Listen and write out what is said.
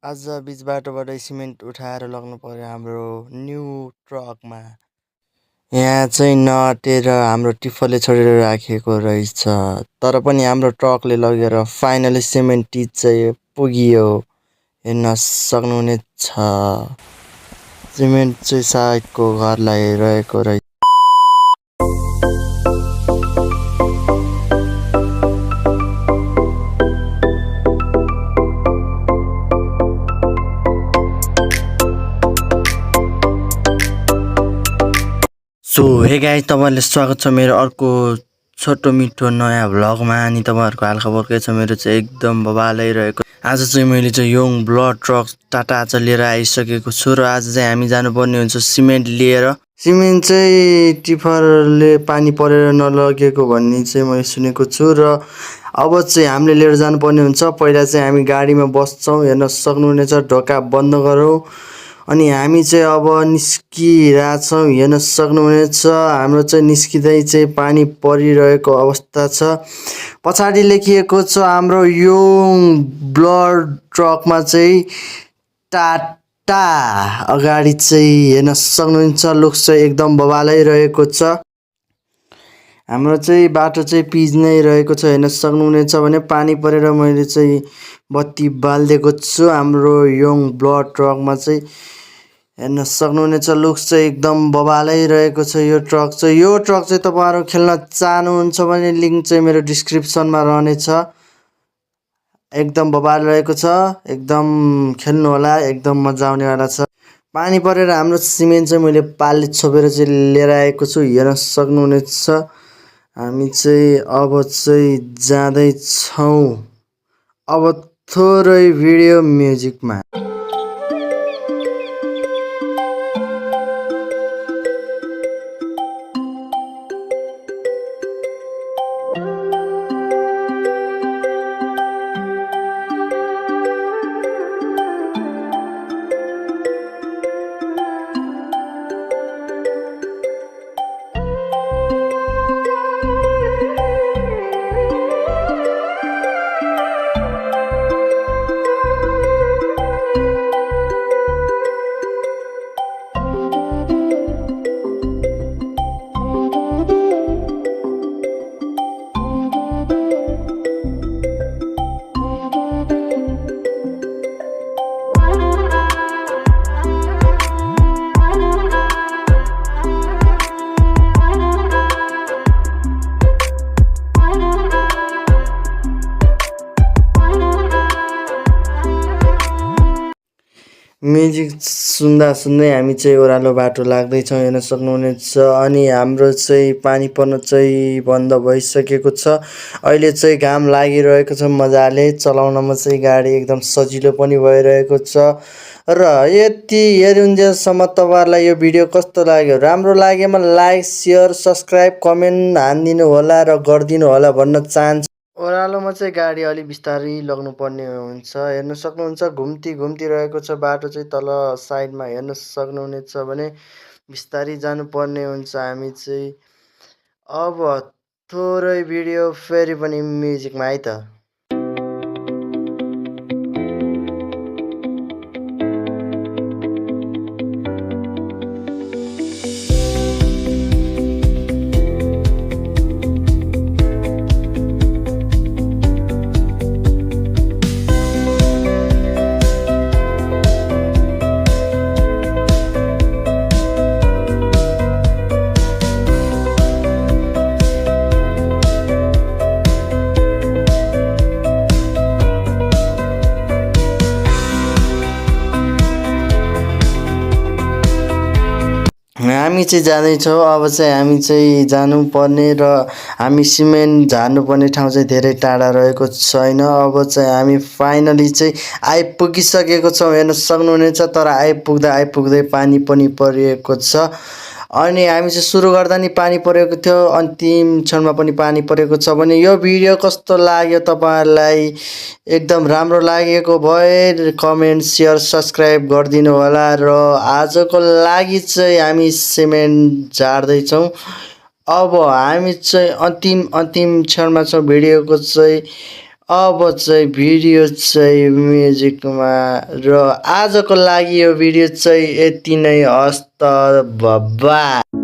आज बीच बाटोबाट सिमेन्ट उठाएर लग्नु पर्यो हाम्रो न्यू ट्रकमा। यहाँ चाहिँ नअटेर हाम्रो टिप्परले छोडेर राखेको रहेछ, तर पनि हाम्रो ट्रकले लगेर फाइनली सिमेन्ट टिच चाहिँ पुग्यो। हेर्न सक्नुहुनेछ सिमेन्ट चाहिँ सायदको घरलाई रहेको रहेछ। सो हे गाइस, तपाईहरुलाई स्वागत छ मेरो अर्को छोटो मिठो नयाँ भ्लगमा। अनि तपाईहरुको हालखबर के छ? मेरो चाहिँ एकदम बबालै रहेको। आज चाहिँ मैले चाहिँ योङ ब्लड ट्रक टाटा आज लिएर आइसकेको छु र आज चाहिँ हामी जानुपर्ने हुन्छ सिमेन्ट लिएर। सिमेन्ट चाहिँ टिफरले पानी परेर नलगेको भन्ने चाहिँ मैले सुनेको छु र अब चाहिँ हामीले लिएर जानुपर्ने हुन्छ। पहिला चाहिँ हामी गाडीमा बस्छौँ, हेर्न सक्नुहुनेछ। ढोका बन्द गरौँ अनि हामी चाहिँ अब निस्किरहेछौँ, हेर्न सक्नुहुनेछ। हाम्रो चाहिँ निस्किँदै चाहिँ पानी परिरहेको अवस्था छ। पछाडि लेखिएको छ हाम्रो योङ ब्लड ट्रकमा चाहिँ टाटा। अगाडि चाहिँ हेर्न सक्नुहुन्छ, लुक्स चाहिँ एकदम बबालै रहेको छ। हाम्रो चाहिँ बाटो चाहिँ पिच नै रहेको छ, हेर्न सक्नुहुनेछ। भने पानी परेर मैले चाहिँ बत्ती बालिदिएको छु हाम्रो योङ ब्लड ट्रकमा चाहिँ, हेर्न सक्नुहुनेछ। लुक्स चाहिँ एकदम बबालै रहेको छ यो ट्रक चाहिँ। यो ट्रक चाहिँ तपाईँहरू खेल्न चाहनुहुन्छ भने लिङ्क चाहिँ मेरो डिस्क्रिप्सनमा रहनेछ। एकदम बबाल रहेको छ, एकदम खेल्नु होला, एकदम मजा आउनेवाला छ। पानी परेर हाम्रो सिमेन्ट चाहिँ मैले पालले छोपेर चाहिँ लिएर आएको छु, हेर्न सक्नुहुनेछ। हामी चाहिँ अब चाहिँ जाँदैछौँ अब थोरै भिडियो म्युजिकमा। म्युजिक सुन्दा सुन्दै हामी चाहिँ ओह्रालो बाटो लाग्दैछौँ, हेर्न सक्नुहुनेछ। अनि हाम्रो चाहिँ पानी पर्न चाहिँ बन्द भइसकेको छ। अहिले चाहिँ घाम लागिरहेको छ मजाले, चलाउनमा चाहिँ गाडी एकदम सजिलो पनि भइरहेको छ। र यति हेरुन्जेलसम्म तपाईँहरूलाई यो भिडियो कस्तो लाग्यो? राम्रो लागेमा लाइक, सेयर, सब्सक्राइब, कमेन्ट हानिदिनु होला र गरिदिनु होला भन्न चाहन्छु। ओह्रालोमा चाहिँ गाडी अलिक बिस्तारै लग्नुपर्ने हुन्छ, हेर्न सक्नुहुन्छ। घुम्ती रहेको छ बाटो चाहिँ तल साइडमा, हेर्न सक्नुहुनेछ। भने बिस्तारै जानुपर्ने हुन्छ हामी चाहिँ। अब थोरै भिडियो फेरि पनि म्युजिकमा है त। हामी चाहिँ जाँदैछौँ। अब चाहिँ हामी चाहिँ जानुपर्ने र हामी सिमेन्ट झार्नुपर्ने ठाउँ चाहिँ धेरै टाढा रहेको छैन। अब चाहिँ हामी फाइनली चाहिँ आइपुगिसकेको छौँ, हेर्न सक्नुहुनेछ। तर आइपुग्दै पानी पनि परेको छ। अनि हामी चाहिँ सुरु गर्दा नि पानी परेको थियो, अन्तिम क्षणमा पनि पानी परेको छ। भने यो भिडियो कस्तो लाग्यो तपाईहरुलाई? एकदम राम्रो लागेको भए कमेन्ट, शेयर, सब्सक्राइब गरिदिनु होला। र आजको लागि चाहिँ हामी सिमेन्ट झार्दै छौं। अब हामी चाहिँ अन्तिम क्षणमा छौं भिडियोको चाहिँ। अब चाहिँ भिडियो चाहिँ म्युजिकमा र आजको लागि यो भिडियो चाहिँ यति नै हस् त बाइ।